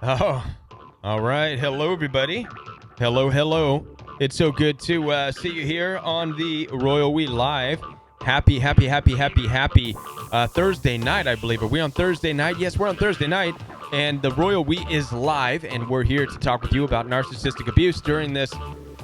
Oh, all right. Hello, everybody. Hello, hello. It's so good to see you here on the Royal We Live. Happy Thursday night, I believe. Are we on Thursday night? Yes, we're on Thursday night. And the Royal We is live, and we're here to talk with you about narcissistic abuse during this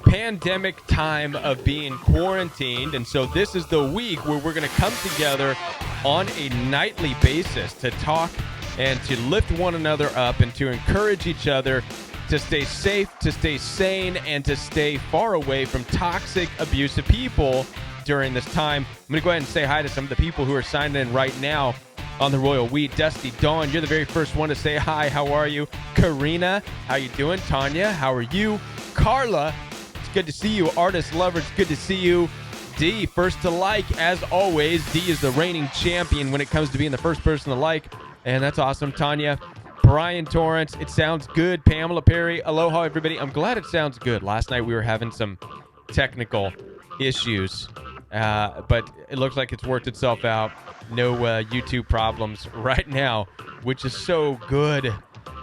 pandemic time of being quarantined. And so this is the week where we're going to come together on a nightly basis to talk and to lift one another up and to encourage each other to stay safe, to stay sane, and to stay far away from toxic, abusive people during this time. I'm going to go ahead and say hi to some of the people who are signed in right now on the Royal We. Dusty Dawn, you're the very first one to say hi. How are you? Karina, how you doing? Tanya, how are you? Carla, it's good to see you. Artist Lover, it's good to see you. D, first to like, as always. D is the reigning champion when it comes to being the first person to like. And that's awesome. Tanya, Brian Torrance, it sounds good. Pamela Perry, aloha, everybody. I'm glad it sounds good. Last night we were having some technical issues, but it looks like it's worked itself out. No YouTube problems right now, which is so good.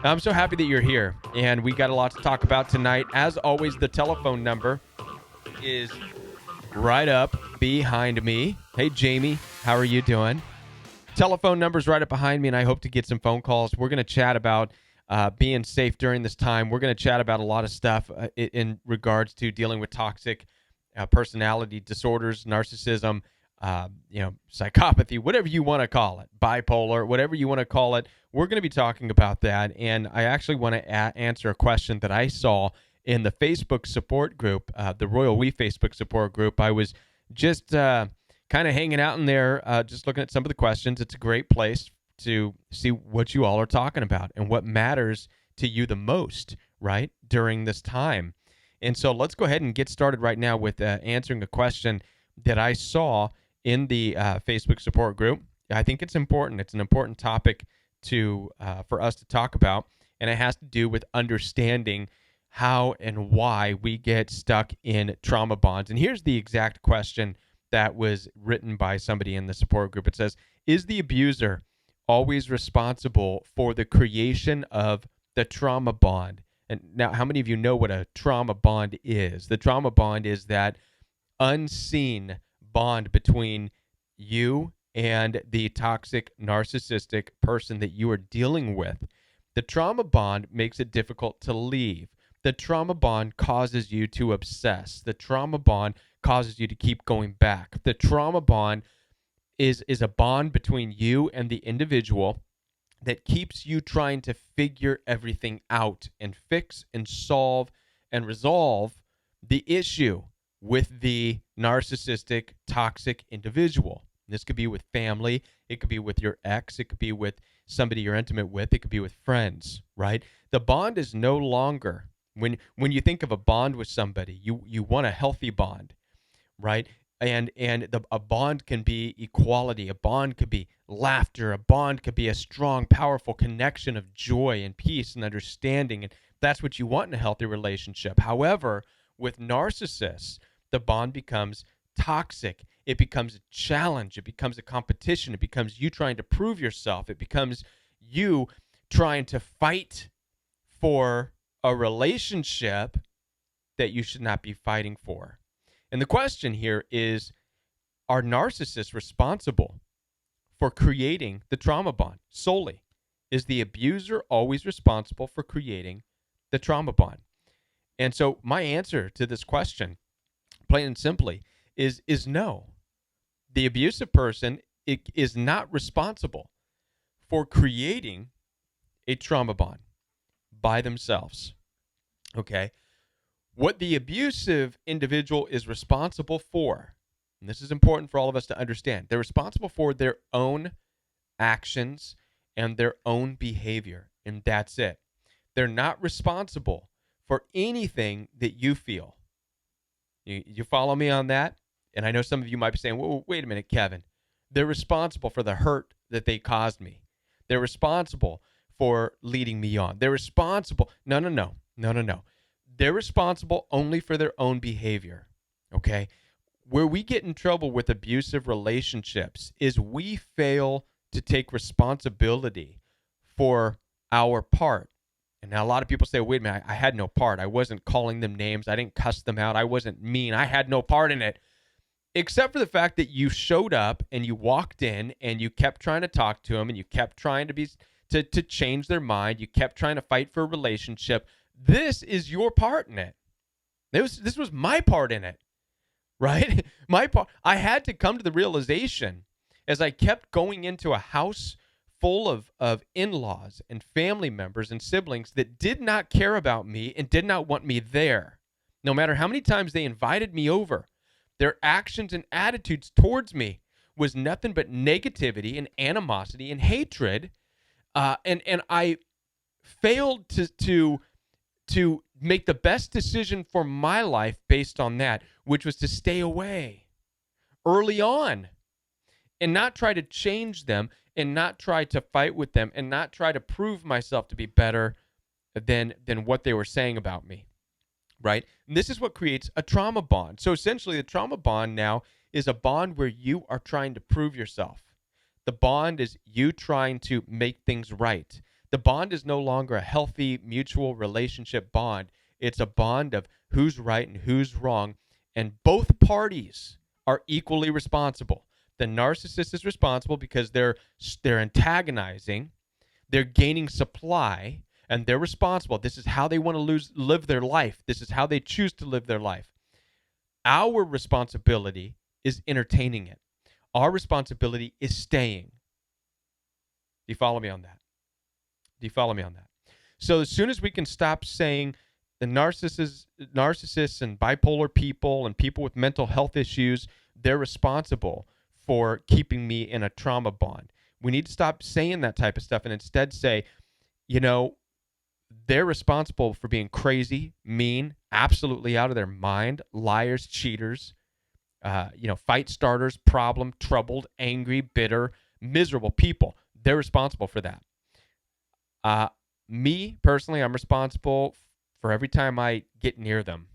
I'm so happy that you're here, and we got a lot to talk about tonight. As always, the telephone number is right up behind me. Hey, Jamie, how are you doing? Telephone number's right up behind me, and I hope to get some phone calls. We're going to chat about being safe during this time. We're going to chat about a lot of stuff in regards to dealing with toxic personality disorders, narcissism, psychopathy, whatever you want to call it, bipolar, whatever you want to call it. We're going to be talking about that, and I actually want to answer a question that I saw in the Facebook support group, the Royal We Facebook support group. I was just kind of hanging out in there, just looking at some of the questions. It's a great place to see what you all are talking about and what matters to you the most, right, during this time. And so let's go ahead and get started right now with answering a question that I saw in the Facebook support group. I think it's important. It's an important topic for us to talk about, and it has to do with understanding how and why we get stuck in trauma bonds. And here's the exact question that was written by somebody in the support group. It says, is the abuser always responsible for the creation of the trauma bond? And now, how many of you know what a trauma bond is? The trauma bond is that unseen bond between you and the toxic, narcissistic person that you are dealing with. The trauma bond makes it difficult to leave. The trauma bond causes you to obsess. The trauma bond causes you to keep going back. The trauma bond is a bond between you and the individual that keeps you trying to figure everything out and fix and solve and resolve the issue with the narcissistic, toxic individual. This could be with family. It could be with your ex. It could be with somebody you're intimate with. It could be with friends, right? The bond is no longer, when you think of a bond with somebody, you want a healthy bond, right? And a bond can be equality. A bond could be laughter. A bond could be a strong, powerful connection of joy and peace and understanding. And that's what you want in a healthy relationship. However, with narcissists, the bond becomes toxic. It becomes a challenge. It becomes a competition. It becomes you trying to prove yourself. It becomes you trying to fight for a relationship that you should not be fighting for. And the question here is, are narcissists responsible for creating the trauma bond solely? Is the abuser always responsible for creating the trauma bond? And so my answer to this question, plain and simply, is no. The abusive person is not responsible for creating a trauma bond by themselves. Okay? What the abusive individual is responsible for, and this is important for all of us to understand, they're responsible for their own actions and their own behavior, and that's it. They're not responsible for anything that you feel. You follow me on that? And I know some of you might be saying, whoa, wait a minute, Kevin. They're responsible for the hurt that they caused me. They're responsible for leading me on. They're responsible. No. They're responsible only for their own behavior, okay? Where we get in trouble with abusive relationships is we fail to take responsibility for our part And now a lot of people say, wait a minute, I had no part. I wasn't calling them names. I didn't cuss them out. I wasn't mean. I had no part in it. Except for the fact that you showed up and you walked in and you kept trying to talk to them and you kept trying to change their mind. You kept trying to fight for a relationship. This is your part in it. This was my part in it, right? My part. I had to come to the realization as I kept going into a house full of in-laws and family members and siblings that did not care about me and did not want me there. No matter how many times they invited me over, their actions and attitudes towards me was nothing but negativity and animosity and hatred. And I failed to make the best decision for my life based on that, which was to stay away early on and not try to change them and not try to fight with them and not try to prove myself to be better than what they were saying about me, right? And this is what creates a trauma bond. So essentially, the trauma bond now is a bond where you are trying to prove yourself. The bond is you trying to make things right. The bond is no longer a healthy mutual relationship bond. It's a bond of who's right and who's wrong, and both parties are equally responsible. The narcissist is responsible because they're antagonizing, they're gaining supply, and they're responsible. This is how they want to live their life. This is how they choose to live their life. Our responsibility is entertaining it. Our responsibility is staying. Do you follow me on that? Do you follow me on that? So as soon as we can stop saying the narcissists and bipolar people and people with mental health issues, they're responsible for keeping me in a trauma bond. We need to stop saying that type of stuff and instead say, they're responsible for being crazy, mean, absolutely out of their mind, liars, cheaters, fight starters, troubled, angry, bitter, miserable people. They're responsible for that. Me, personally, I'm responsible for every time I get near them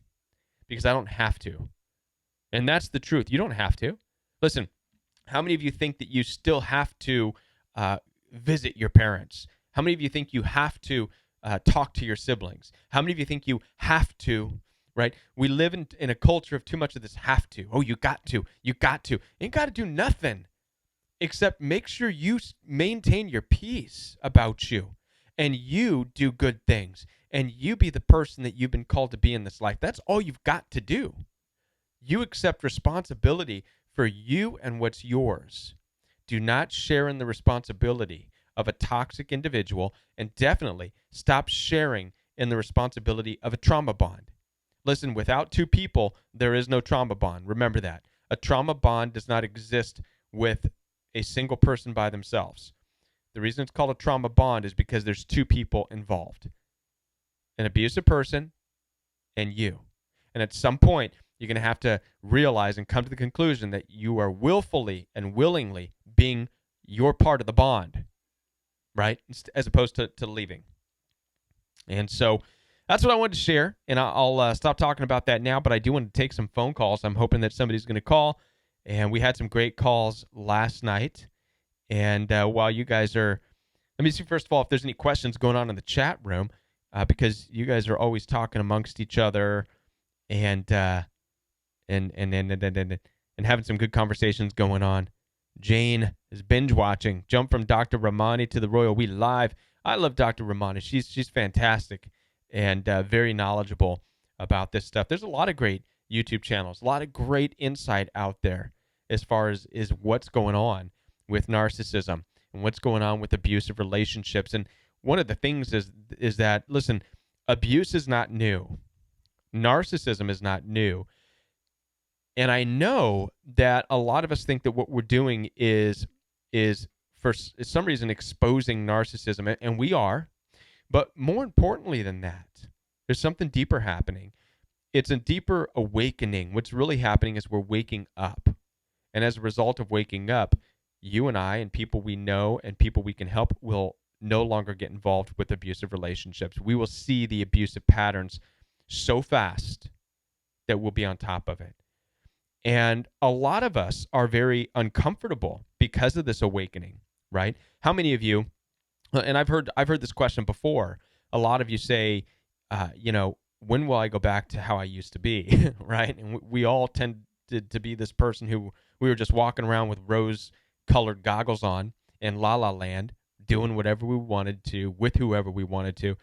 because I don't have to. And that's the truth. You don't have to. Listen, how many of you think that you still have to visit your parents? How many of you think you have to talk to your siblings? How many of you think you have to, right? We live in a culture of too much of this have to. Oh, you got to. You got to. You ain't got to do nothing except make sure you maintain your peace about you and you do good things and you be the person that you've been called to be in this life. That's all you've got to do. You accept responsibility for you and what's yours. Do not share in the responsibility of a toxic individual, and definitely stop sharing in the responsibility of a trauma bond. Listen, without two people, there is no trauma bond. Remember that. A trauma bond does not exist with a single person by themselves. The reason it's called a trauma bond is because there's two people involved. An abusive person and you. And at some point, you're going to have to realize and come to the conclusion that you are willfully and willingly being your part of the bond, right? As opposed to leaving. And so that's what I wanted to share. And I'll stop talking about that now, but I do want to take some phone calls. I'm hoping that somebody's going to call. And we had some great calls last night. And while you guys are, let me see first of all if there's any questions going on in the chat room, because you guys are always talking amongst each other and having some good conversations going on. Jane is binge watching. Jump from Dr. Ramani to the Royal We Live. I love Dr. Ramani. She's fantastic and very knowledgeable about this stuff. There's a lot of great YouTube channels, a lot of great insight out there as far as what's going on with narcissism and what's going on with abusive relationships. And one of the things is that, listen, abuse is not new. Narcissism is not new. And I know that a lot of us think that what we're doing is for some reason exposing narcissism, and we are. But more importantly than that, there's something deeper happening. It's a deeper awakening. What's really happening is we're waking up. And as a result of waking up, you and I and people we know and people we can help will no longer get involved with abusive relationships. We will see the abusive patterns so fast that we'll be on top of it. And a lot of us are very uncomfortable because of this awakening, right? How many of you, and I've heard this question before, a lot of you say, when will I go back to how I used to be, right? And we all tend to be this person who we were just walking around with rose-colored goggles on in La La Land, doing whatever we wanted to with whoever we wanted to.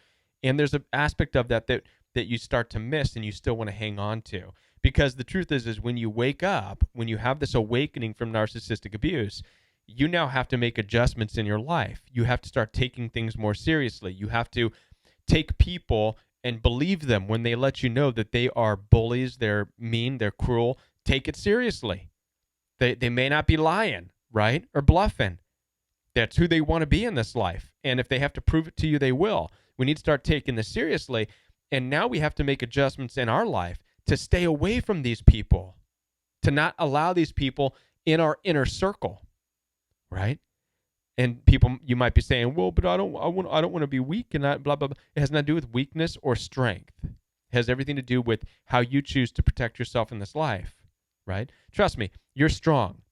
And there's an aspect of that you start to miss and you still want to hang on to. Because the truth is when you wake up, when you have this awakening from narcissistic abuse, you now have to make adjustments in your life. You have to start taking things more seriously. You have to take people and believe them when they let you know that they are bullies, they're mean, they're cruel. Take it seriously. They may not be lying, right? Or bluffing. That's who they want to be in this life. And if they have to prove it to you, they will. We need to start taking this seriously. And now we have to make adjustments in our life to stay away from these people, to not allow these people in our inner circle, right? And people, you might be saying, well, but I don't want to be weak and blah, blah, blah. It has nothing to do with weakness or strength. It has everything to do with how you choose to protect yourself in this life, right? Trust me, you're strong,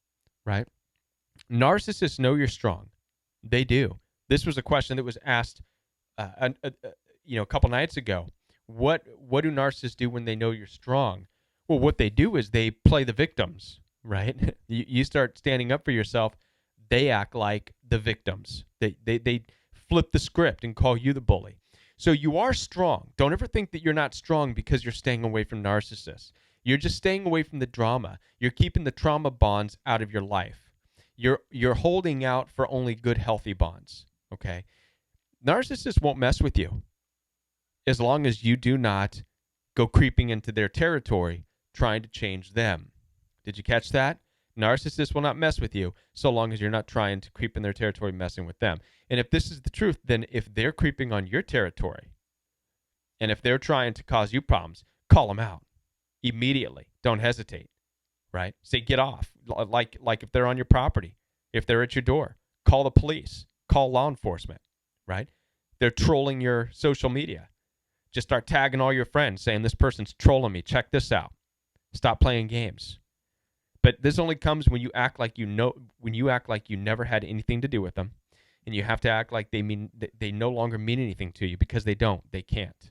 right? Narcissists know you're strong. They do. This was a question that was asked, a couple nights ago. What do narcissists do when they know you're strong? Well, what they do is they play the victims, right? You start standing up for yourself. They act like the victims. They flip the script and call you the bully. So you are strong. Don't ever think that you're not strong because you're staying away from narcissists. You're just staying away from the drama. You're keeping the trauma bonds out of your life. You're holding out for only good, healthy bonds, okay? Narcissists won't mess with you as long as you do not go creeping into their territory trying to change them. Did you catch that? Narcissists will not mess with you so long as you're not trying to creep in their territory messing with them. And if this is the truth, then if they're creeping on your territory and if they're trying to cause you problems, call them out immediately. Don't hesitate, right? Say get off. Like if they're on your property, if they're at your door, call the police, call law enforcement, right? They're trolling your social media. Just start tagging all your friends saying this person's trolling me. Check this out. Stop playing games. But this only comes when you act like you never had anything to do with them, and you have to act like they no longer mean anything to you because they don't. They can't.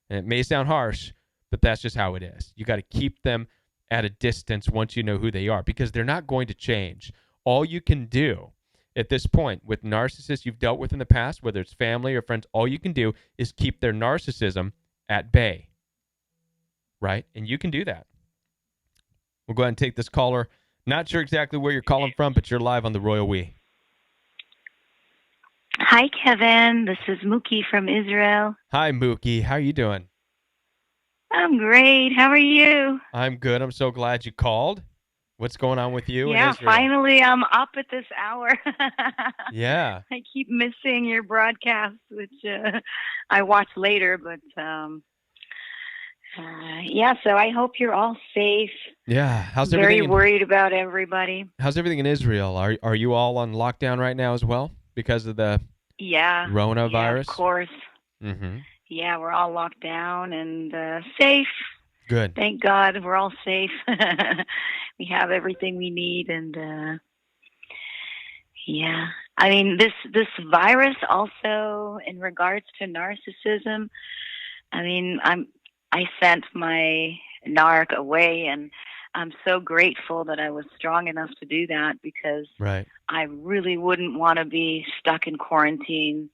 And it may sound harsh, but that's just how it is. You got to keep them at a distance once you know who they are because they're not going to change. All you can do at this point with narcissists you've dealt with in the past, whether it's family or friends, all you can do is keep their narcissism at bay, right? And you can do that. We'll go ahead and take this caller. Not sure exactly where you're calling from, but you're live on the Royal We. Hi, Kevin. This is Mookie from Israel. Hi, Mookie. How are you doing? I'm great. How are you? I'm good. I'm so glad you called. What's going on with you in Israel? Finally, I'm up at this hour. Yeah. I keep missing your broadcasts, which I watch later, but so I hope you're all safe. Yeah. How's everything? Very worried about everybody. How's everything in Israel? Are you all on lockdown right now as well because of the coronavirus? Yeah, of course. Mm-hmm. Yeah, we're all locked down and safe. Good. Thank God we're all safe. We have everything we need, and I mean this virus also in regards to narcissism. I mean, I sent my narc away, and I'm so grateful that I was strong enough to do that because I really wouldn't want to be stuck in quarantine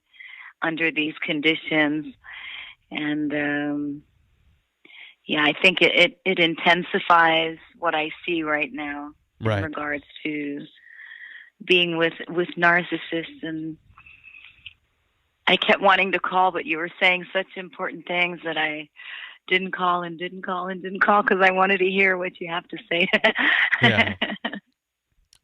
under these conditions. And I think it intensifies what I see right now in regards to being with narcissists. And I kept wanting to call, but you were saying such important things that I didn't call because I wanted to hear what you have to say.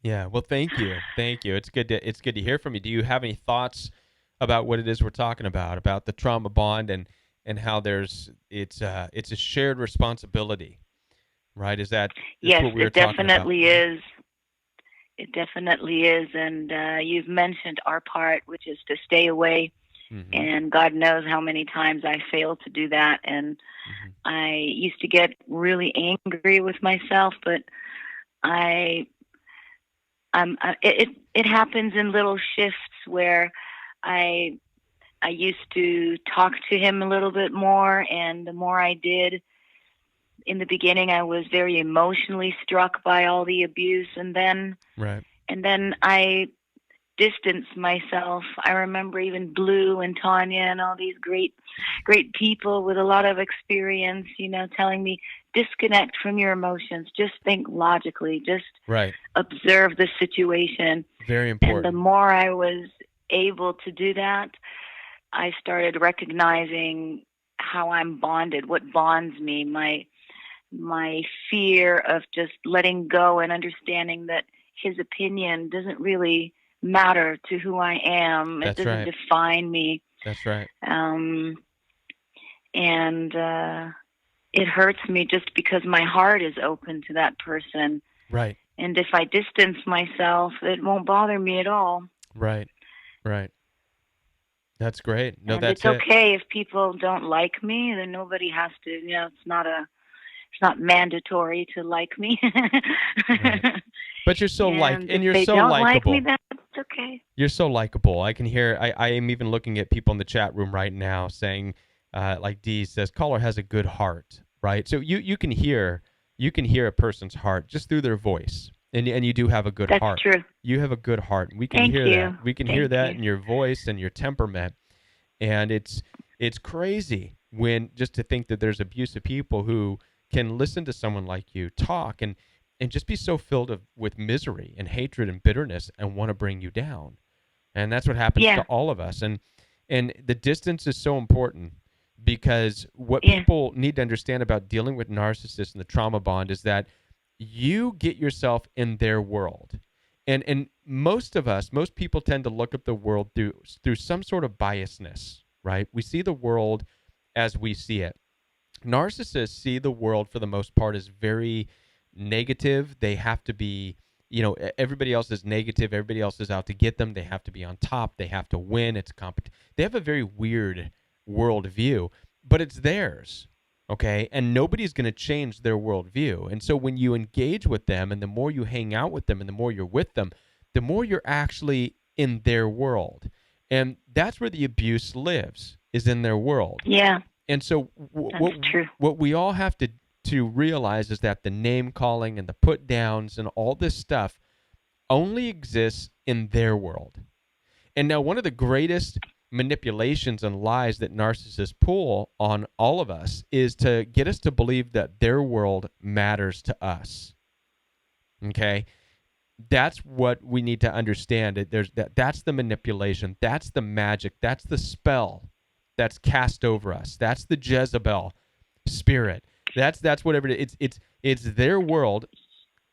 Yeah. Well, thank you. It's good to hear from you. Do you have any thoughts about what it is we're talking about the trauma bond and how it's a shared responsibility, right? Is that what we were talking about? Yes, it definitely is. It definitely is, and you've mentioned our part, which is to stay away. Mm-hmm. And God knows how many times I failed to do that, and I used to get really angry with myself, but it happens in little shifts where I I used to talk to him a little bit more, and the more I did, in the beginning, I was very emotionally struck by all the abuse, Right. and then I distanced myself. I remember even Blue and Tanya and all these great people with a lot of experience, telling me disconnect from your emotions, just think logically, just Right. observe the situation. Very And the important. more I was able to do that, I started recognizing how I'm bonded, what bonds me, my fear of just letting go and understanding that his opinion doesn't really matter to who I am. It That's doesn't right. define me. That's right. Um, and it hurts me just because my heart is open to that person. Right. And if I distance myself, it won't bother me at all. Right. Right. That's great. No, And that's it's it. okay if people don't like me. Then nobody has to. It's not mandatory to like me. Right. But you're so And if you're they so don't like me, likable. that's okay. You're so likable. I can hear. I am even looking at people in the chat room right now saying, like Dee says, caller has a good heart, right? So you can hear a person's heart just through their voice, and you do have a good That's heart. true. You have a good heart. We can Thank hear that. you. We can hear Thank that you. in your voice and your temperament, and it's crazy when just to think that there's abusive people who can listen to someone like you talk and just be so filled with misery and hatred and bitterness and want to bring you down. And that's what happens to Yeah. all of us. And the distance is so important because what Yeah. people need to understand about dealing with narcissists and the trauma bond is that you get yourself in their world. And most people tend to look at the world through some sort of biasness, right? We see the world as we see it. Narcissists see the world for the most part as very negative. They have to be, everybody else is negative. Everybody else is out to get them. They have to be on top. They have to win. It's They have a very weird worldview, but it's theirs. Okay. And nobody's going to change their worldview. And so when you engage with them and the more you hang out with them and the more you're with them, the more you're actually in their world. And that's where the abuse lives, is in their world. Yeah. And so That's true. what we all have to realize is that the name calling and the put downs and all this stuff only exists in their world. And now one of the greatest manipulations and lies that narcissists pull on all of us is to get us to believe that their world matters to us. Okay? That's what we need to understand. That's the manipulation. That's the magic. That's the spell that's cast over us. That's the Jezebel spirit. That's whatever it is. It's their world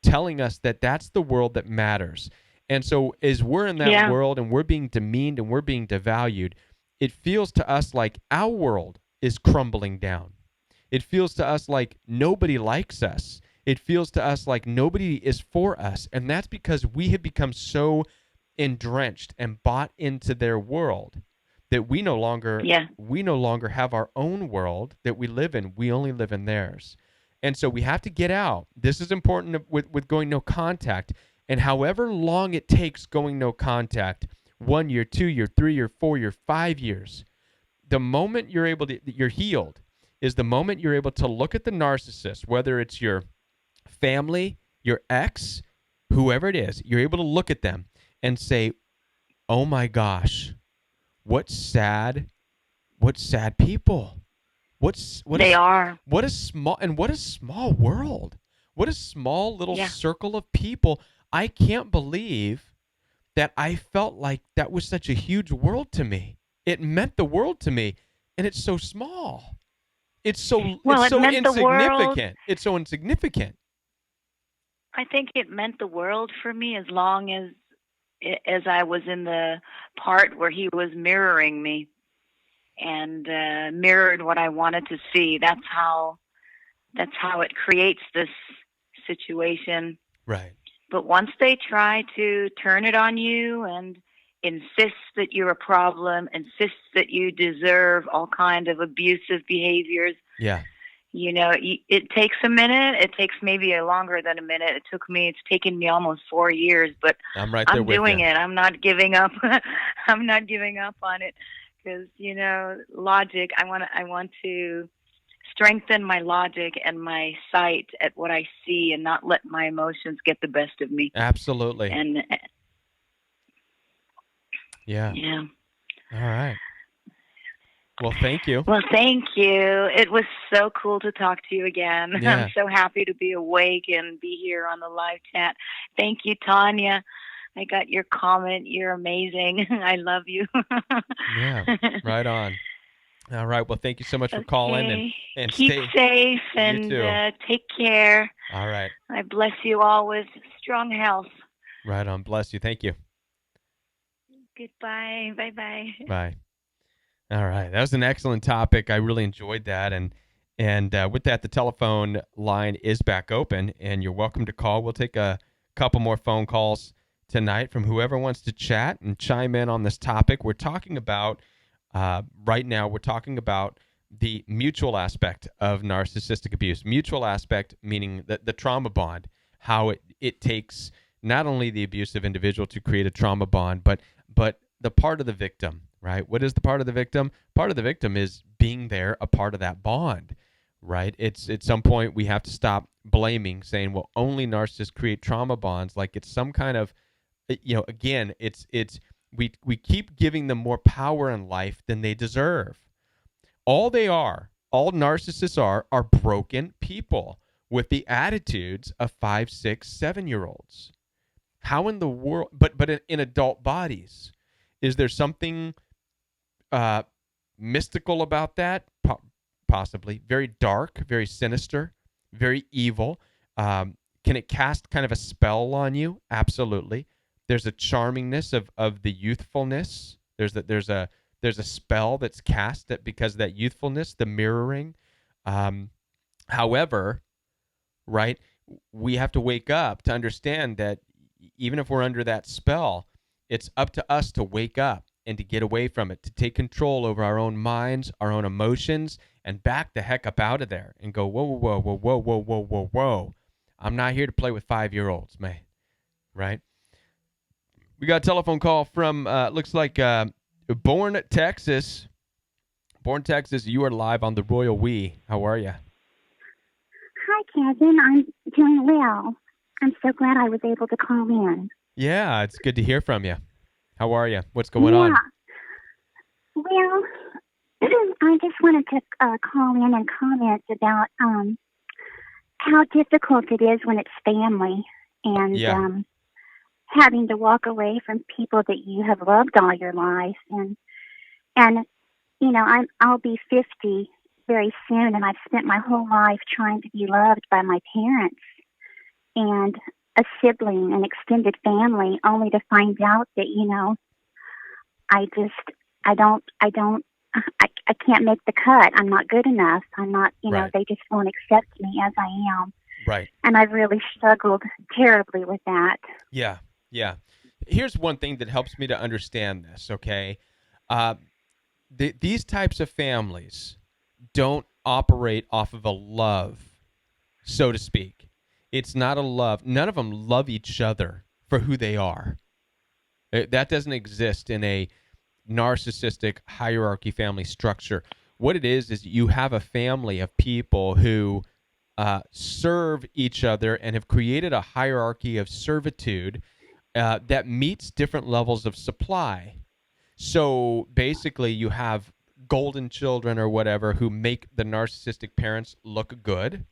telling us that that's the world that matters. And so as we're in that Yeah. world and we're being demeaned and we're being devalued, it feels to us like our world is crumbling down. It feels to us like nobody likes us. It feels to us like nobody is for us. And that's because we have become so entrenched and bought into their world that we no longer Yeah. have our own world that we live in. We only live in theirs. And so we have to get out. This is important with going no contact. And however long it takes going no contact, 1 year, 2 year, 3 year, 4 year, 5 years, the moment you're healed is the moment you're able to look at the narcissist, whether it's your family, your ex, whoever it is, you're able to look at them and say, oh my gosh, what sad people. They are. What a small world. What a small little Yeah. circle of people. I can't believe that I felt like that was such a huge world to me. It meant the world to me, and it's so small. It's Well, it so meant the world. insignificant. It's so insignificant. I think it meant the world for me as long as I was in the part where he was mirroring me and mirrored what I wanted to see. That's how it creates this situation. Right. But once they try to turn it on you and insist that you're a problem, insist that you deserve all kind of abusive behaviors, Yeah. it takes a minute. It takes maybe longer than a minute. It's taken me almost 4 years, but I'm right there I'm with doing you. it. I'm not giving up. I'm not giving up on it because logic. I want to strengthen my logic and my sight at what I see, and not let my emotions get the best of me. Absolutely. And Yeah. yeah. All right. Well, thank you. Well, thank you. It was so cool to talk to you again. I'm Yeah. so happy to be awake and be here on the live chat. Thank you, Tanya. I got your comment. You're amazing. I love you. Yeah. Right on. All right. Well, thank you so much for calling Okay. and Keep stay. safe You and too. take care. All right. I bless you all with strong health. Right on. Bless you. Thank you. Goodbye. Bye bye. Bye. All right. That was an excellent topic. I really enjoyed that. And with that, the telephone line is back open, and you're welcome to call. We'll take a couple more phone calls tonight from whoever wants to chat and chime in on this topic. We're talking about, right now, we're talking about the mutual aspect of narcissistic abuse. Mutual aspect meaning the trauma bond, how it takes not only the abusive individual to create a trauma bond, but the part of the victim, right? What is the part of the victim? Part of the victim is being there, a part of that bond, right? It's at some point we have to stop blaming, saying, well, only narcissists create trauma bonds, like it's some kind of, again, we keep giving them more power in life than they deserve. All narcissists are broken people with the attitudes of 5, 6, 7-year-olds. How in the world, but in adult bodies, is there something mystical about that? Possibly. Very dark, very sinister, very evil. Can it cast kind of a spell on you? Absolutely. There's a charmingness of the youthfulness. There's a spell that's cast that because of that youthfulness, the mirroring. However, right, we have to wake up to understand that even if we're under that spell, it's up to us to wake up and to get away from it, to take control over our own minds, our own emotions, and back the heck up out of there and go, whoa, whoa, whoa, whoa, whoa, whoa, whoa, whoa. I'm not here to play with 5-year-olds, man. Right? We got a telephone call from, looks like Bourne, Texas. Bourne, Texas, you are live on the Royal We. How are you? Hi, Kevin. I'm doing well. I'm so glad I was able to call in. Yeah, it's good to hear from you. How are you? What's going on? Well, I just wanted to call in and comment about how difficult it is when it's family and having to walk away from people that you have loved all your life. And I'll be 50 very soon, and I've spent my whole life trying to be loved by my parents and a sibling, an extended family, only to find out that, I can't make the cut. I'm not good enough. I'm not, Right. They just won't accept me as I am. Right. And I've really struggled terribly with that. Yeah. Here's one thing that helps me to understand this, okay? These types of families don't operate off of a love, so to speak. It's not a love. None of them love each other for who they are. That doesn't exist in a narcissistic hierarchy family structure. What it is you have a family of people who serve each other and have created a hierarchy of servitude that meets different levels of supply. So basically, you have golden children or whatever who make the narcissistic parents look good,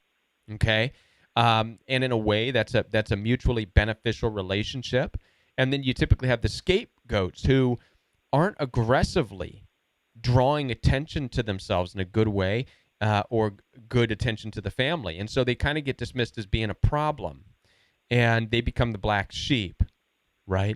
okay? And in a way, that's a mutually beneficial relationship. And then you typically have the scapegoats who aren't aggressively drawing attention to themselves in a good way or good attention to the family. And so they kind of get dismissed as being a problem, and they become the black sheep, right?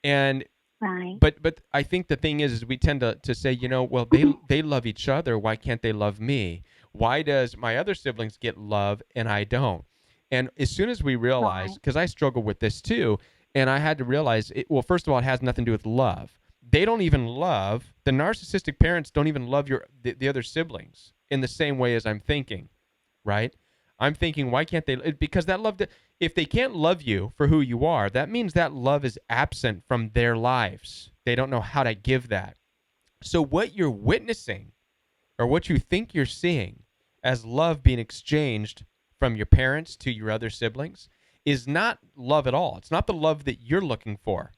And Right. but I think the thing is we tend to say, well, they love each other. Why can't they love me? Why does my other siblings get love and I don't? And as soon as we realize, because I struggle with this too, and I had to realize, first of all, it has nothing to do with love. They don't even love, the narcissistic parents don't even love the other siblings in the same way as I'm thinking, right? I'm thinking, why can't they? Because that love, if they can't love you for who you are, that means that love is absent from their lives. They don't know how to give that. So what you're witnessing, or what you think you're seeing as love being exchanged from your parents to your other siblings, is not love at all. It's not the love that you're looking for.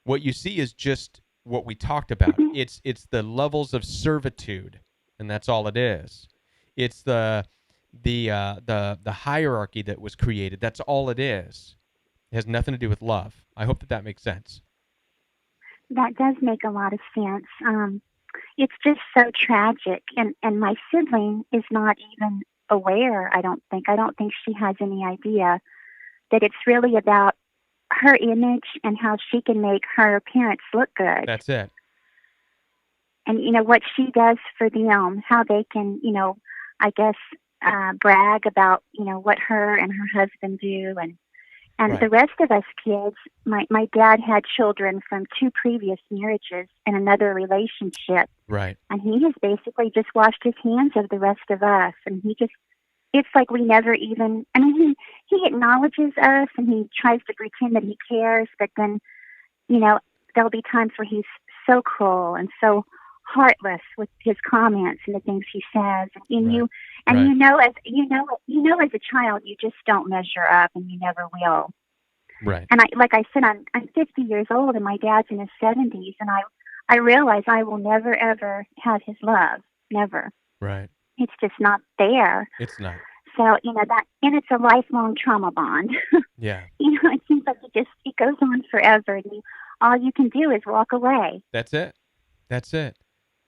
What you see is just what we talked about. It's the levels of servitude, and that's all it is. It's the hierarchy that was created. That's all it is. It has nothing to do with love. I hope that makes sense. That does make a lot of sense. It's just so tragic, and my sibling is not even aware. I don't think. I don't think she has any idea that it's really about her image and how she can make her parents look good. That's it. And what she does for them, how they can, I guess, brag about what her and her husband do, and Right. the rest of us kids. My dad had children from 2 previous marriages and another relationship, Right. and he has basically just washed his hands of the rest of us, and it's like we never even, I mean, he acknowledges us and he tries to pretend that he cares, but then, there'll be times where he's so cruel and so heartless with his comments and the things he says. And Right. you, and Right. as a child, you just don't measure up, and you never will. Right. And like I said, I'm 50 years old, and my dad's in his 70s, and I realize I will never ever have his love, never. Right. It's just not there. It's not. So that, and it's a lifelong trauma bond. Yeah. It seems like it goes on forever, and all you can do is walk away. That's it. That's it.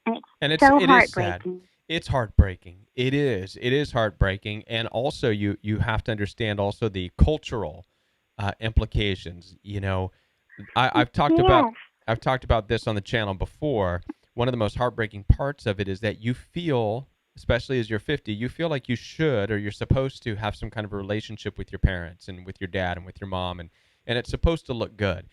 And And so it is sad. heartbreaking. It's heartbreaking. It is. It is heartbreaking. And also, you have to understand also the cultural implications. I've talked about Yes. this on the channel before. One of the most heartbreaking parts of it is that you feel, especially as you're 50, you feel like you should, or you're supposed to have some kind of a relationship with your parents and with your dad and with your mom, and it's supposed to look good.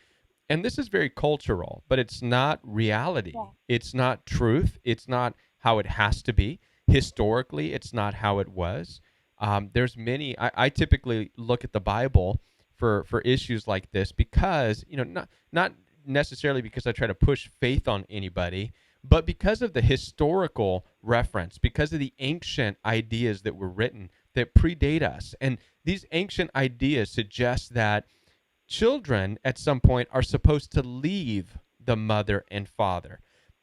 And this is very cultural, but it's not reality. Yeah. It's not truth. It's not how it has to be. Historically, it's not how it was. There's many. I typically look at the Bible for issues like this because not necessarily because I try to push faith on anybody, but because of the historical reference, because of the ancient ideas that were written that predate us, and these ancient ideas suggest that children at some point are supposed to leave the mother and father.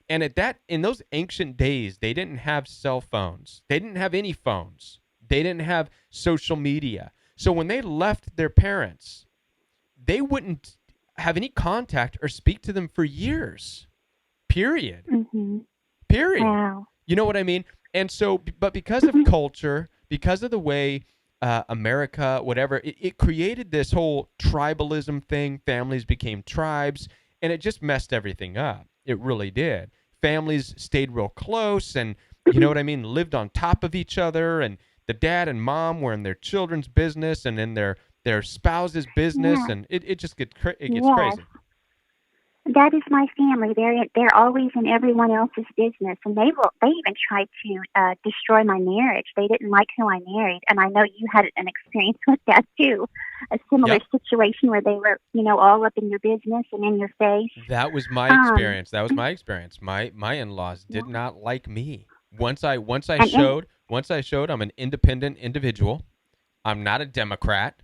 And in those ancient days, they didn't have cell phones. They didn't have any phones. They didn't have social media. So when they left their parents, they wouldn't have any contact or speak to them for years. Period. Mm-hmm. Period. Wow. You know what I mean? And so, but because of culture, because of the way America, whatever, it created this whole tribalism thing. Families became tribes, and it just messed everything up. It really did. Families stayed real close, and you know what I mean, lived on top of each other, and the dad and mom were in their children's business and in their spouse's business, Yeah. and it just gets Yes. crazy. That is my family. They're always in everyone else's business, and they even tried to destroy my marriage. They didn't like who I married, and I know you had an experience with that too, a similar Yep. situation where they were all up in your business and in your face. That was my experience. That was my experience. My in-laws did not like me. Once I And showed I'm an independent individual. I'm not a Democrat.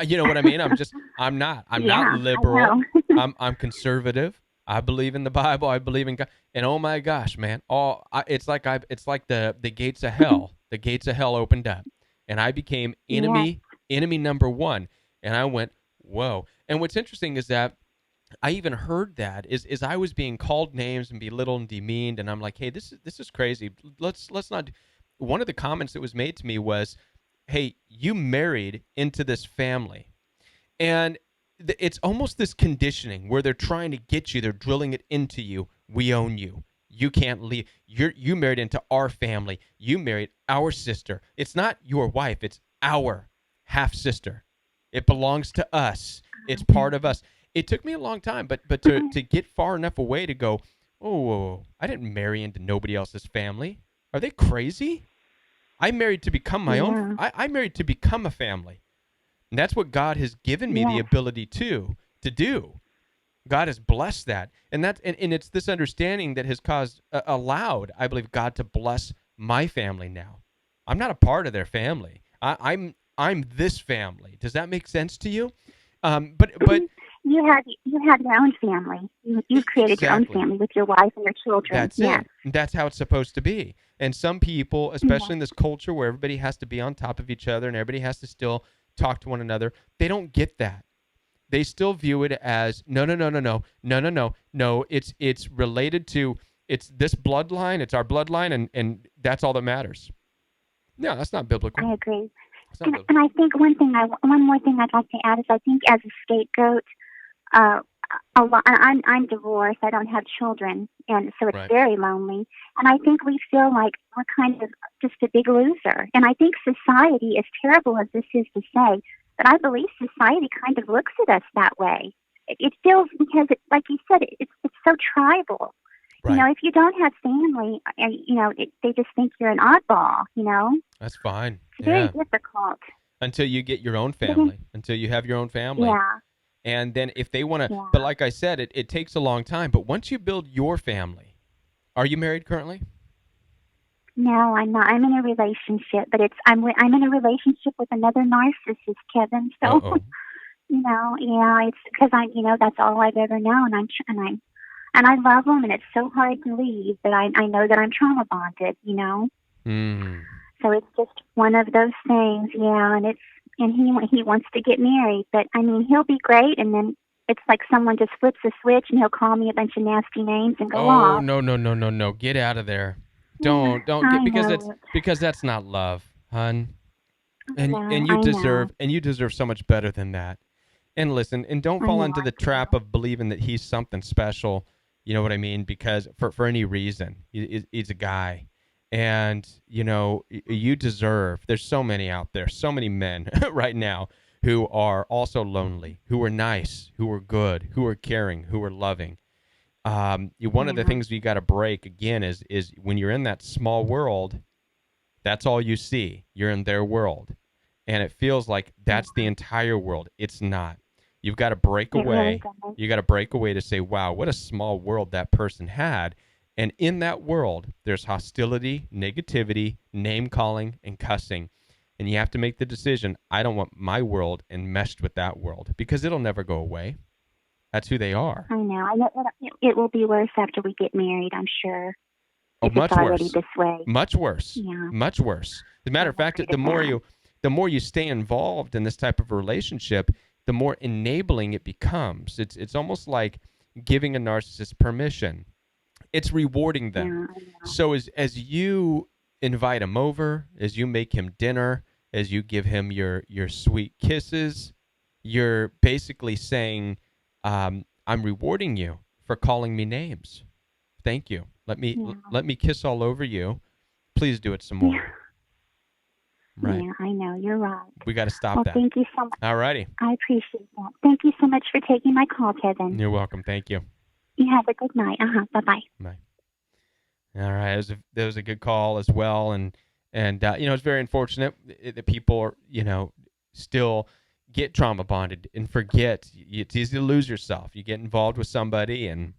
You know what I mean? I'm not yeah, liberal. I know. I'm conservative. I believe in the Bible. I believe in God. And oh my gosh, man! It's like the gates of hell. The gates of hell opened up, and I became Yes. enemy number one. And I went, whoa. And what's interesting is that I even heard that is I was being called names and belittled and demeaned, and I'm like, hey, this is crazy. Let's not. One of the comments that was made to me was, hey, you married into this family. And it's almost this conditioning where they're trying to get you, they're drilling it into you. We own you. You can't leave. You married into our family. You married our sister. It's not your wife, it's our half sister. It belongs to us. It's part of us. It took me a long time, but to get far enough away to go, oh, whoa, whoa, I didn't marry into nobody else's family. Are they crazy? I married to become my own. I married to become a family. And that's what God has given me the ability to do. God has blessed that. And it's this understanding that has allowed, I believe, God to bless my family now. I'm not a part of their family. I'm this family. Does that make sense to you? But you have your own family. You created your own exactly. family with your wife and your children. That's it. That's how it's supposed to be. And some people, especially in this culture where everybody has to be on top of each other and everybody has to still talk to one another, they don't get that. They still view it as no. It's related to it's this bloodline. It's our bloodline, and that's all that matters. No, that's not biblical. I agree. And I think one more thing I'd like to add is I think as a scapegoat, a lot. I'm divorced. I don't have children, and so it's very lonely. And I think we feel like we're kind of just a big loser. And I think society, as terrible as this is to say, but I believe society kind of looks at us that way. It feels because, like you said, it's so tribal. Right. You know, if you don't have family, they just think you're an oddball. That's fine. It's very difficult until you get your own family. Until you have your own family. Yeah. And then if they want to, but like I said, it takes a long time. But once you build your family, are you married currently? No, I'm not. I'm in a relationship, but I'm in a relationship with another narcissist, Kevin. So, it's because that's all I've ever known. And I love him, and it's so hard to leave. But I know that I'm trauma bonded. So it's just one of those things. Yeah, and he wants to get married, but I mean he'll be great, and then it's like someone just flips a switch and he'll call me a bunch of nasty names and go off. Oh no! Get out of there! Don't because that's not love, hun. And you deserve so much better than that. And listen, and don't fall into the trap of believing that he's something special. You know what I mean? Because for any reason, he's a guy. And, you deserve, there's so many out there, so many men right now who are also lonely, who are nice, who are good, who are caring, who are loving. One of the things you got to break, again, is when you're in that small world, that's all you see. You're in their world. And it feels like that's the entire world. It's not. You've got to break away. You got to break away to say, wow, what a small world that person had. And in that world, there's hostility, negativity, name-calling, and cussing. And you have to make the decision, I don't want my world enmeshed with that world, because it'll never go away. That's who they are. I know. It will be worse after we get married, I'm sure. Oh, much worse. This way. Much worse. Yeah. Much worse. As a matter of fact, the more you stay involved in this type of relationship, the more enabling it becomes. It's almost like giving a narcissist permission. It's rewarding them. Yeah, so as you invite him over, as you make him dinner, as you give him your sweet kisses, you're basically saying, I'm rewarding you for calling me names. Thank you. Let me kiss all over you. Please do it some more. Yeah. Right. Yeah, I know. You're right. We got to stop that. Thank you so much. All righty. I appreciate that. Thank you so much for taking my call, Kevin. You're welcome. Thank you. You have a good night. Bye-bye. Bye. All right. That was a good call as well. And it's very unfortunate that people are, still get trauma bonded and forget. It's easy to lose yourself. You get involved with somebody and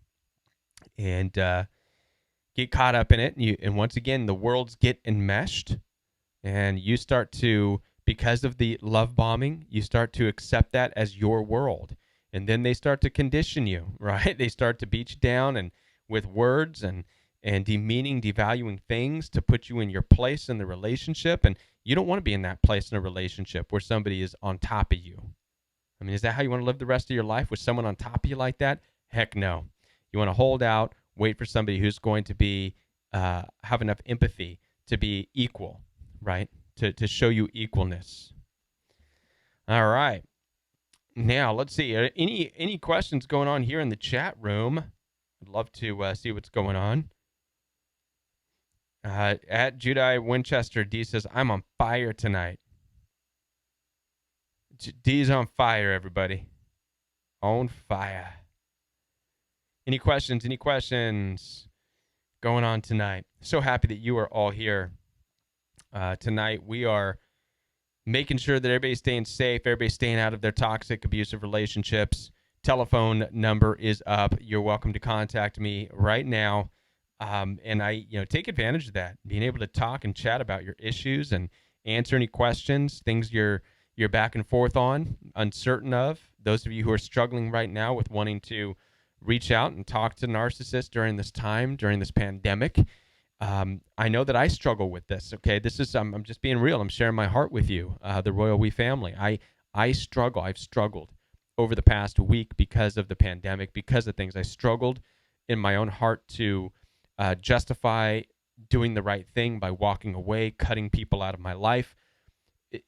get caught up in it. And once again, the worlds get enmeshed, and you start to, because of the love bombing, you start to accept that as your world. And then they start to condition you, right? They start to beat you down and with words and demeaning, devaluing things to put you in your place in the relationship. And you don't want to be in that place in a relationship where somebody is on top of you. I mean, is that how you want to live the rest of your life, with someone on top of you like that? Heck no. You want to hold out, wait for somebody who's going to be have enough empathy to be equal, right? To show you equalness. All right. Now, let's see. Any questions going on here in the chat room? I'd love to see what's going on. At Judai Winchester, D says, I'm on fire tonight. D's on fire, everybody. On fire. Any questions? Any questions going on tonight? So happy that you are all here. Tonight, we are making sure that everybody's staying safe, everybody's staying out of their toxic, abusive relationships, telephone number is up. You're welcome to contact me right now. And I, take advantage of that, being able to talk and chat about your issues and answer any questions, things you're back and forth on, uncertain of. Those of you who are struggling right now with wanting to reach out and talk to narcissists during this time, during this pandemic. I know that I struggle with this. Okay, this is I'm just being real. I'm sharing my heart with you, the Royal We family. I struggle. I've struggled over the past week because of the pandemic, because of things. I struggled in my own heart to justify doing the right thing by walking away, cutting people out of my life.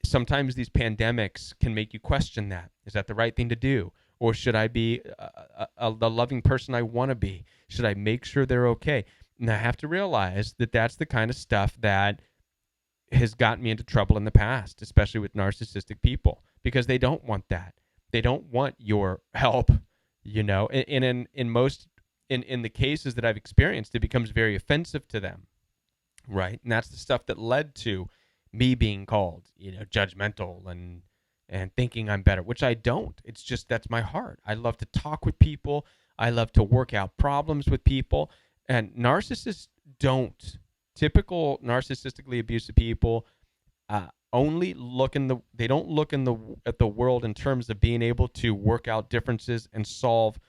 Sometimes these pandemics can make you question that. Is that the right thing to do? Or should I be the loving person I want to be? Should I make sure they're okay? And I have to realize that that's the kind of stuff that has gotten me into trouble in the past, especially with narcissistic people, because they don't want that. They don't want your help, And in the cases that I've experienced, it becomes very offensive to them, right? And that's the stuff that led to me being called, judgmental and thinking I'm better, which I don't. It's just that's my heart. I love to talk with people. I love to work out problems with people. And narcissists don't. Typical narcissistically abusive people only look they don't look at the world in terms of being able to work out differences and solve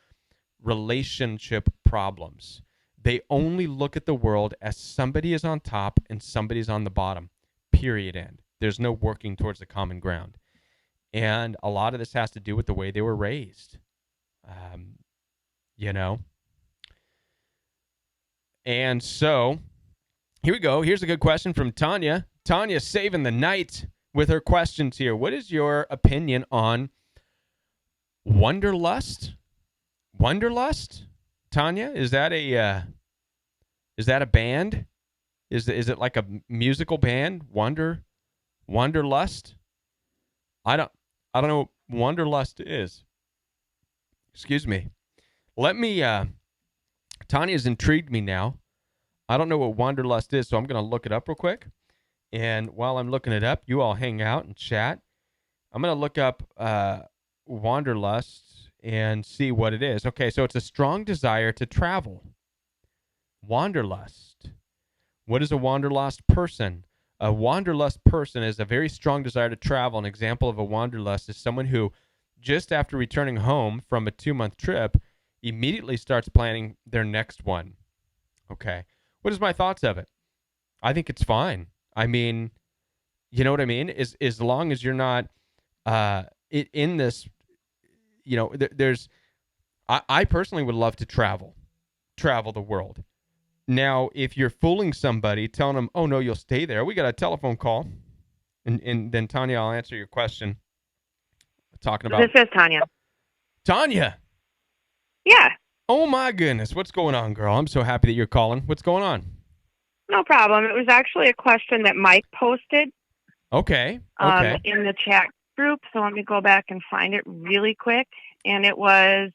relationship problems. They only look at the world as somebody is on top and somebody's on the bottom. Period. End. There's no working towards the common ground. And a lot of this has to do with the way they were raised. And so here we go. Here's a good question from Tanya. Tanya saving the night with her questions here. What is your opinion on Wanderlust? Wanderlust? Tanya, is that a band? Is it like a musical band? Wanderlust? I don't know what Wanderlust is. Excuse me. Let me Tanya's intrigued me now. I don't know what Wanderlust is, so I'm going to look it up real quick. And while I'm looking it up, you all hang out and chat. I'm going to look up Wanderlust and see what it is. Okay, so it's a strong desire to travel. Wanderlust. What is a wanderlust person? A wanderlust person is a very strong desire to travel. An example of a wanderlust is someone who, just after returning home from a 2-month trip, immediately starts planning their next one. Okay. What is my thoughts of it? I think it's fine. I mean, you know what I mean? As long as you're not in this, there's, I personally would love to travel the world. Now, if you're fooling somebody, telling them, oh, no, you'll stay there. We got a telephone call. And then, Tanya, I'll answer your question. Talking about... This is Tanya. Tanya! Yeah. Oh, my goodness. What's going on, girl? I'm so happy that you're calling. What's going on? No problem. It was actually a question that Mike posted. Okay. In the chat group. So let me go back and find it really quick. And it was,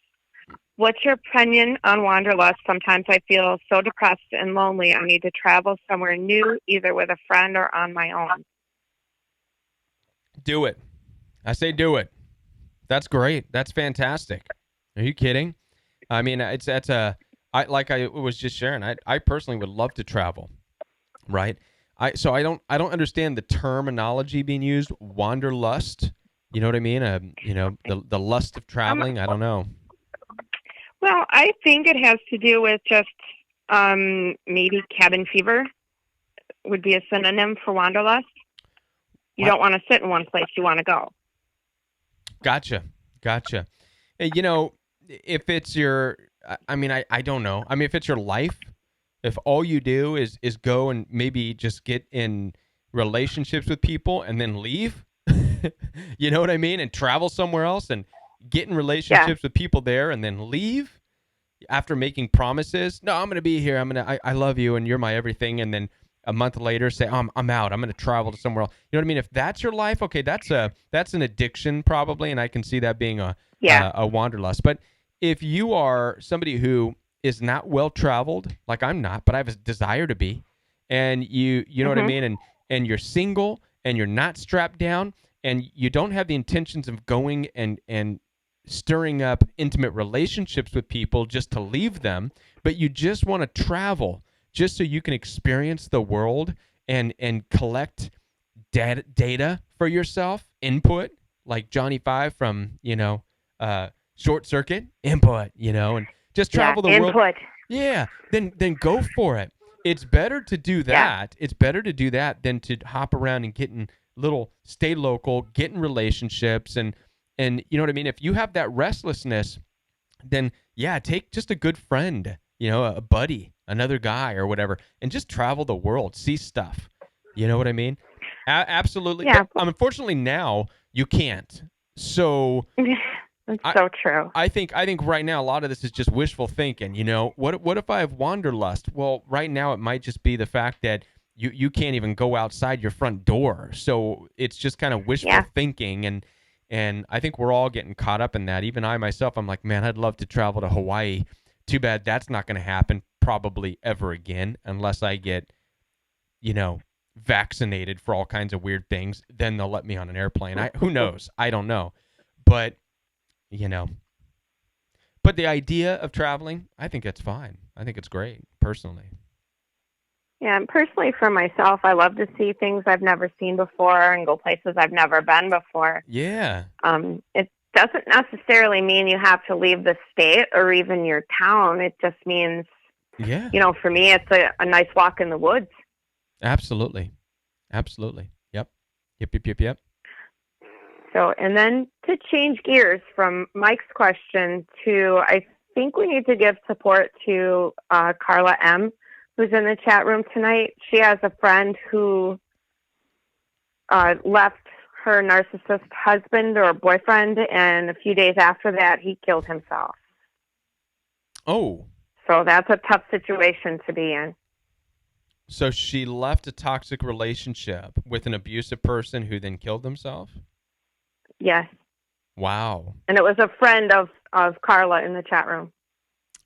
what's your opinion on wanderlust? Sometimes I feel so depressed and lonely. I need to travel somewhere new, either with a friend or on my own. Do it. I say do it. That's great. That's fantastic. Are you kidding? I mean, I was just sharing. I personally would love to travel, right? I don't understand the terminology being used. Wanderlust. You know what I mean? The lust of traveling. I don't know. Well, I think it has to do with just maybe cabin fever would be a synonym for wanderlust. You don't want to sit in one place. You want to go. Gotcha. If it's your, I don't know. I mean, if it's your life, if all you do is go and maybe just get in relationships with people and then leave, you know what I mean? And travel somewhere else and get in relationships with people there and then leave after making promises. No, I'm going to be here. I love you and you're my everything. And then a month later say, oh, I'm out. I'm going to travel to somewhere else. You know what I mean? If that's your life, okay, that's an addiction probably. And I can see that being a wanderlust. But if you are somebody who is not well traveled, like I'm not, but I have a desire to be, and you know what I mean? And you're single and you're not strapped down and you don't have the intentions of going and stirring up intimate relationships with people just to leave them, but you just want to travel just so you can experience the world and collect data for yourself, input, like Johnny Five from, Short Circuit, input, and just travel the world. Input. Yeah, then go for it. It's better to do that. It's better to do that than to hop around and get in stay local, get in relationships, and you know what I mean? If you have that restlessness, then take just a good friend, a buddy, another guy or whatever, and just travel the world, see stuff. You know what I mean? Absolutely. Yeah. But, unfortunately, now you can't. So That's so true. I think right now a lot of this is just wishful thinking. What if I have wanderlust? Well, right now it might just be the fact that you can't even go outside your front door. So it's just kind of wishful thinking, and I think we're all getting caught up in that. Even I myself, I'm like, man, I'd love to travel to Hawaii. Too bad that's not going to happen probably ever again unless I get, vaccinated for all kinds of weird things. Then they'll let me on an airplane. Who knows? I don't know. But, but the idea of traveling, I think that's fine. I think it's great, personally. Yeah, and personally for myself, I love to see things I've never seen before and go places I've never been before. Yeah. It doesn't necessarily mean you have to leave the state or even your town. It just means, for me, it's a nice walk in the woods. Absolutely. Yep. Yep. So, and then to change gears from Mike's question to, I think we need to give support to Carla M., who's in the chat room tonight. She has a friend who left her narcissist husband or boyfriend, and a few days after that, he killed himself. Oh. So that's a tough situation to be in. So she left a toxic relationship with an abusive person who then killed himself? Yes. Wow. And it was a friend of Carla in the chat room.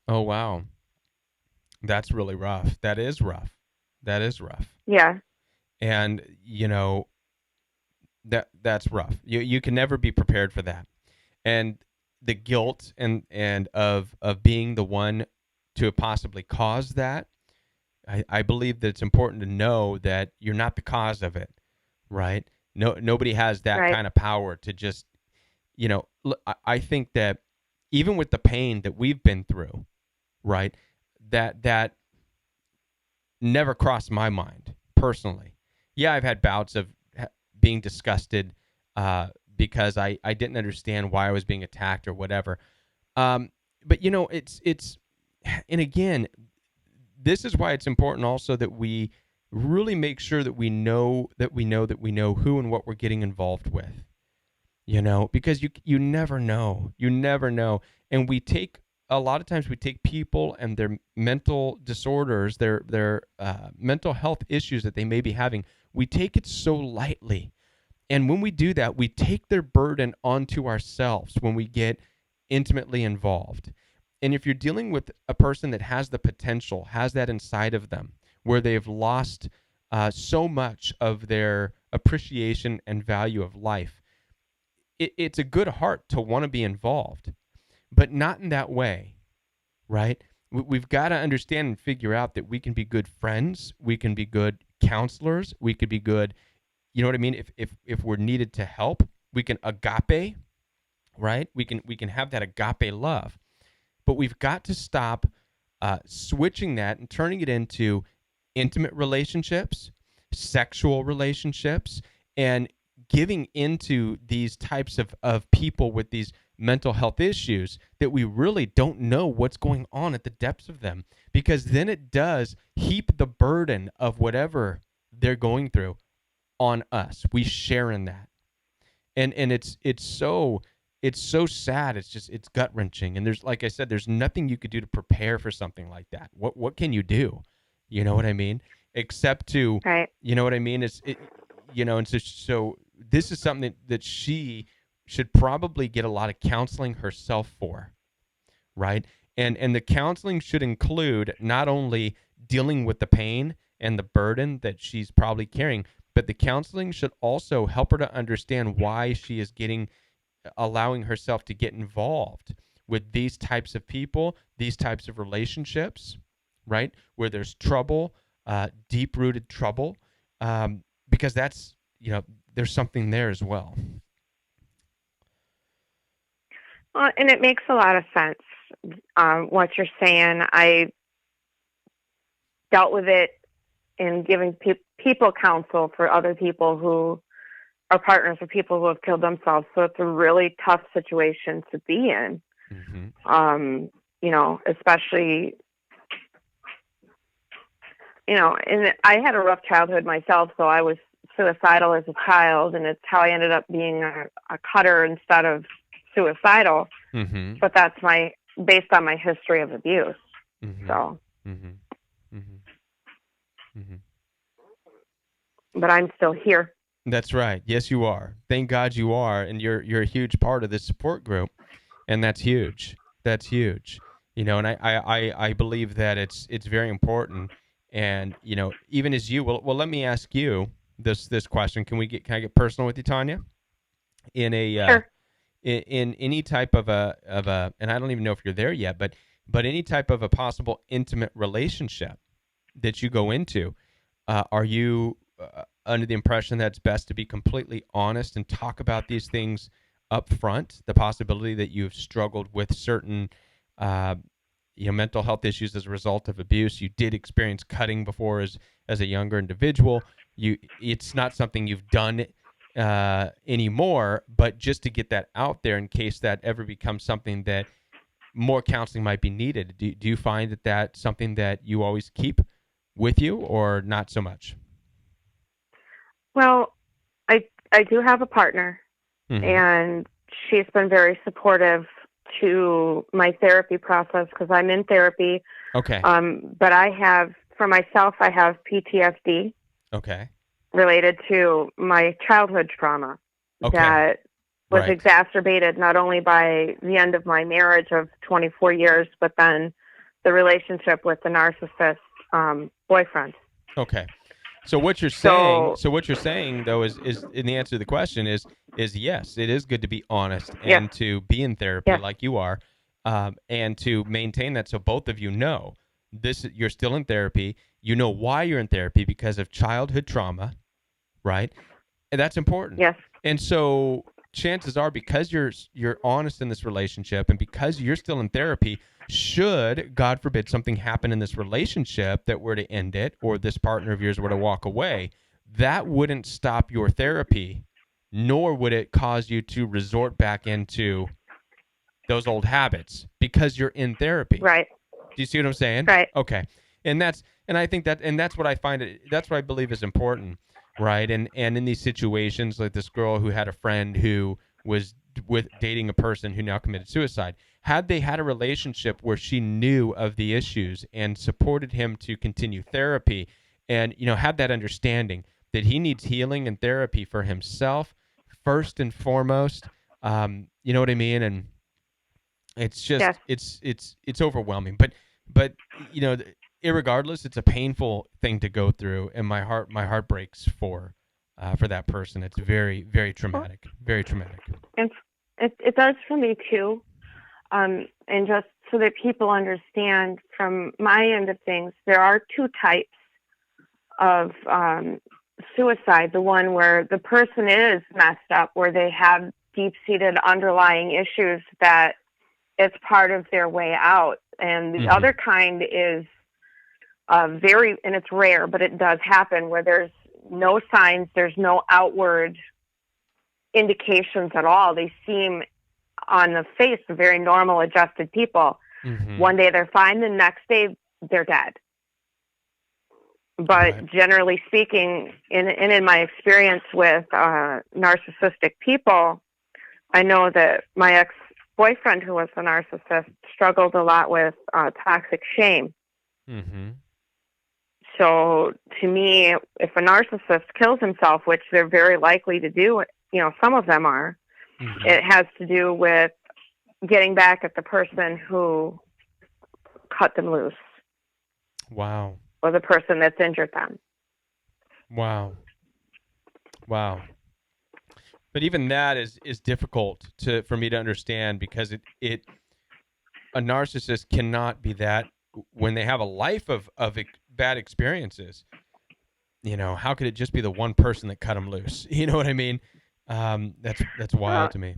Oh, wow. That's really rough. That is rough. Yeah. And, that's rough. You can never be prepared for that. And the guilt and of being the one to possibly cause that, I believe that it's important to know that you're not the cause of it, right? Nobody has that kind of power to just, I think that even with the pain that we've been through, right, that never crossed my mind personally. Yeah, I've had bouts of being disgusted because I didn't understand why I was being attacked or whatever. But it's and again, this is why it's important also that we really make sure that we know who and what we're getting involved with. Because you never know. And a lot of times we take people and their mental disorders, their mental health issues that they may be having, we take it so lightly. And when we do that, we take their burden onto ourselves when we get intimately involved. And if you're dealing with a person that has the potential, has that inside of them, where they've lost so much of their appreciation and value of life, it's a good heart to want to be involved, but not in that way, right? We've got to understand and figure out that we can be good friends, we can be good counselors, we could be good, you know what I mean? If we're needed to help, we can agape, right? We can have that agape love. But we've got to stop switching that and turning it into intimate relationships, sexual relationships, and giving into these types of people with these mental health issues that we really don't know what's going on at the depths of them, because then it does heap the burden of whatever they're going through on us. We share in that. And it's so sad. It's gut wrenching. And like I said, there's nothing you could do to prepare for something like that. What can you do? You know what I mean? Except to, you know what I mean? And so this is something that she should probably get a lot of counseling herself for, right? And the counseling should include not only dealing with the pain and the burden that she's probably carrying, but the counseling should also help her to understand why she is getting allowing herself to get involved with these types of people, these types of relationships, right? Where there's trouble, deep-rooted trouble, because that's, there's something there as well. And it makes a lot of sense, what you're saying. I dealt with it in giving people counsel for other people who are partners of people who have killed themselves. So it's a really tough situation to be in. Mm-hmm. Especially, and I had a rough childhood myself, so I was suicidal as a child, and it's how I ended up being a cutter instead of suicidal. Mm-hmm. But that's based on my history of abuse. Mm-hmm. So. Mm-hmm. Mm-hmm. Mm-hmm. But I'm still here. That's right. Yes, you are. Thank God you are, and you're a huge part of this support group, and that's huge. That's huge. And I believe that it's very important. And even as you well, let me ask you this question. Can I get personal with you, Tanya? In a Sure. in any type of a and I don't even know if you're there yet, but any type of a possible intimate relationship that you go into, are you under the impression that it's best to be completely honest and talk about these things up front? The possibility that you've struggled with certain mental health issues as a result of abuse. You did experience cutting before as a younger individual. It's not something you've done anymore, but just to get that out there in case that ever becomes something that more counseling might be needed. Do you find that that's something that you always keep with you, or not so much? Well, I do have a partner, Mm-hmm. and she's been very supportive to my therapy process because I'm in therapy. Okay. But for myself, I have PTSD. Okay. Related to my childhood trauma. Okay. That was right. exacerbated not only by the end of my marriage of 24 years, but then the relationship with the narcissist boyfriend. Okay. So what you're saying, though, is in the answer to the question is yes, it is good to be honest and to be in therapy like you are, and to maintain that so both of you know you're still in therapy. You know why you're in therapy, because of childhood trauma, right? And that's important. Yes. And so chances are, because you're honest in this relationship and because you're still in therapy, should, God forbid, something happen in this relationship that were to end it, or this partner of yours were to walk away, that wouldn't stop your therapy, nor would it cause you to resort back into those old habits, because you're in therapy. Right. Do you see what I'm saying? Right. Okay. And I think that's what I find that's what I believe is important, right? And in these situations, like this girl who had a friend who was dating a person who now committed suicide, had they had a relationship where she knew of the issues and supported him to continue therapy, and had that understanding that he needs healing and therapy for himself first and foremost, you know what I mean? And it's just it's overwhelming, but irregardless, it's a painful thing to go through, and my heart breaks for that person. It's very, very traumatic, very traumatic. And it does for me too. And just so that people understand from my end of things, there are two types of suicide. The one where the person is messed up, where they have deep-seated underlying issues that it's part of their way out. And the other kind is and it's rare, but it does happen, where there's no signs, there's no outward indications at all. They seem on the face very normal, adjusted people. One day they're fine, the next day they're dead. But generally speaking, in my experience with narcissistic people, I know that my ex-boyfriend, who was a narcissist, struggled a lot with toxic shame. So to me, if a narcissist kills himself, which they're very likely to do, some of them are, it has to do with getting back at the person who cut them loose. Wow. Or the person that's injured them. Wow. But even that is difficult for me to understand, because a narcissist cannot be that when they have a life of bad experiences. How could it just be the one person that cut them loose? You know what I mean? That's wild to me.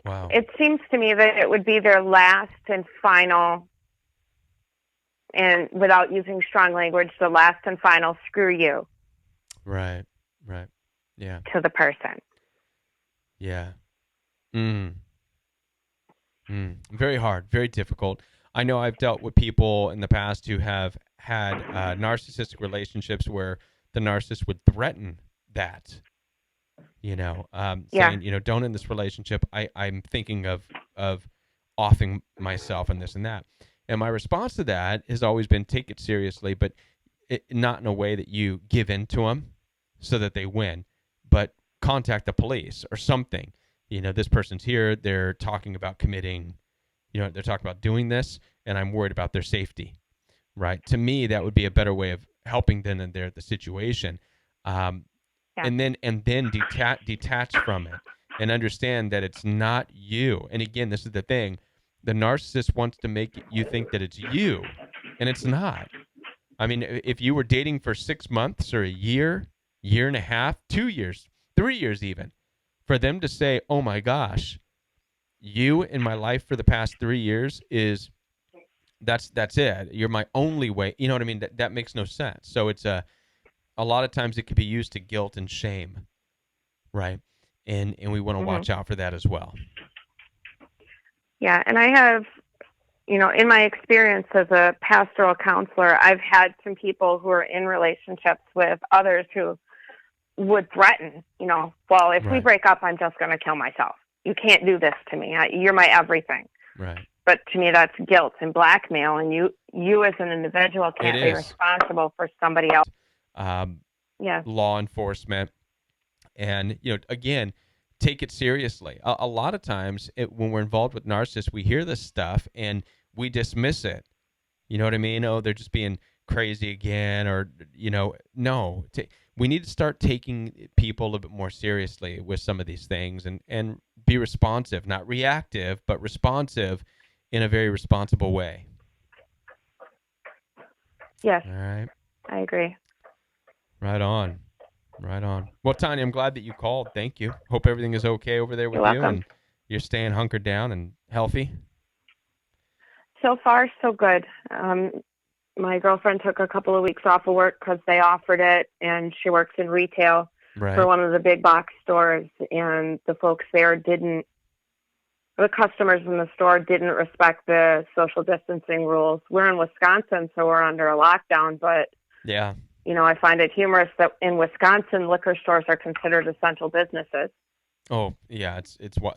Wow. It seems to me that it would be their last and final, and without using strong language, the last and final screw you. Right. Yeah. To the person. Yeah. Very hard, very difficult. I know I've dealt with people in the past who have had narcissistic relationships where the narcissist would threaten that, saying, don't end this relationship. I'm thinking of offing myself and this and that. And my response to that has always been, take it seriously, but not in a way that you give in to them so that they win, but contact the police or something. This person's here. They're talking about committing, they're talking about doing this, and I'm worried about their safety, right? To me, that would be a better way of helping them in the situation. And then detach from it and understand that it's not you. And again, this is the thing. The narcissist wants to make you think that it's you, and it's not. I mean, if you were dating for 6 months or a year and a half, 2 years, 3 years even, for them to say, oh my gosh, you in my life for the past 3 years that's it. You're my only way. You know what I mean? That makes no sense. So it's a lot of times it could be used to guilt and shame, right? And we want to watch out for that as well. Yeah, and I have, in my experience as a pastoral counselor, I've had some people who are in relationships with others who would threaten, well, if we break up, I'm just going to kill myself. You can't do this to me. You're my everything. Right. But to me, that's guilt and blackmail, and you as an individual can't be responsible for somebody else. Law enforcement, and again, take it seriously. A lot of times, when we're involved with narcissists, we hear this stuff and we dismiss it. You know what I mean? Oh, they're just being crazy again, or no. We need to start taking people a little bit more seriously with some of these things, and be responsive, not reactive, but responsive in a very responsible way. Yes. All right. I agree. Right on. Well, Tanya, I'm glad that you called. Thank you. Hope everything is okay over there with You're you, welcome. and you're staying hunkered down and healthy. So far, so good. My girlfriend took a couple of weeks off of work because they offered it, and she works in retail for one of the big box stores, and the folks there the customers in the store didn't respect the social distancing rules. We're in Wisconsin, so we're under a lockdown, but yeah. I find it humorous that in Wisconsin, liquor stores are considered essential businesses. Oh, yeah,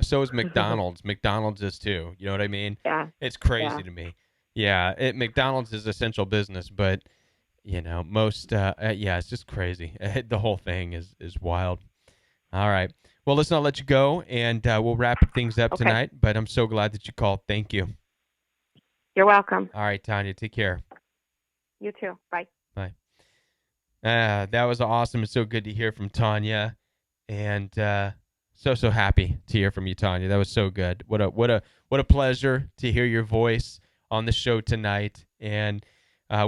so is McDonald's. McDonald's is too. You know what I mean? Yeah. It's crazy to me. Yeah, McDonald's is essential business, but most it's just crazy. The whole thing is wild. All right. Well, listen, I'll let you go, and we'll wrap things up tonight, but I'm so glad that you called. Thank you. You're welcome. All right, Tanya, take care. You too. Bye. Bye. That was awesome. It's so good to hear from Tanya, and so happy to hear from you, Tanya. That was so good. What a pleasure to hear your voice on the show tonight. And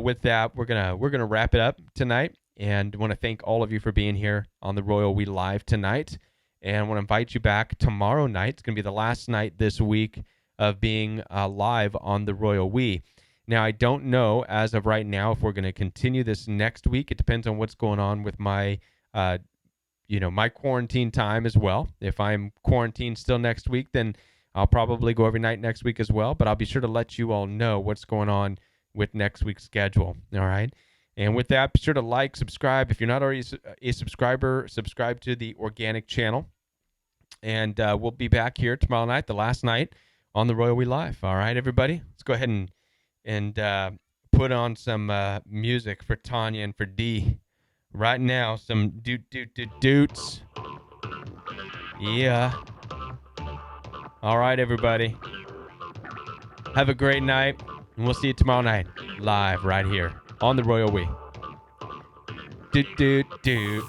with that, we're gonna wrap it up tonight. And want to thank all of you for being here on the Royal We Live tonight. And I want to invite you back tomorrow night. It's going to be the last night this week of being live on the Royal We. Now, I don't know as of right now if we're going to continue this next week. It depends on what's going on with my, my quarantine time as well. If I'm quarantined still next week, then I'll probably go every night next week as well. But I'll be sure to let you all know what's going on with next week's schedule. All right. And with that, be sure to like, subscribe. If you're not already a subscriber, subscribe to the Organic channel. And we'll be back here tomorrow night, the last night on the Royal We Live. All right, everybody? Let's go ahead and put on some music for Tanya and for Dee. Right now, some doots. Yeah. All right, everybody. Have a great night, and we'll see you tomorrow night, live right here on the Royal We. Doot.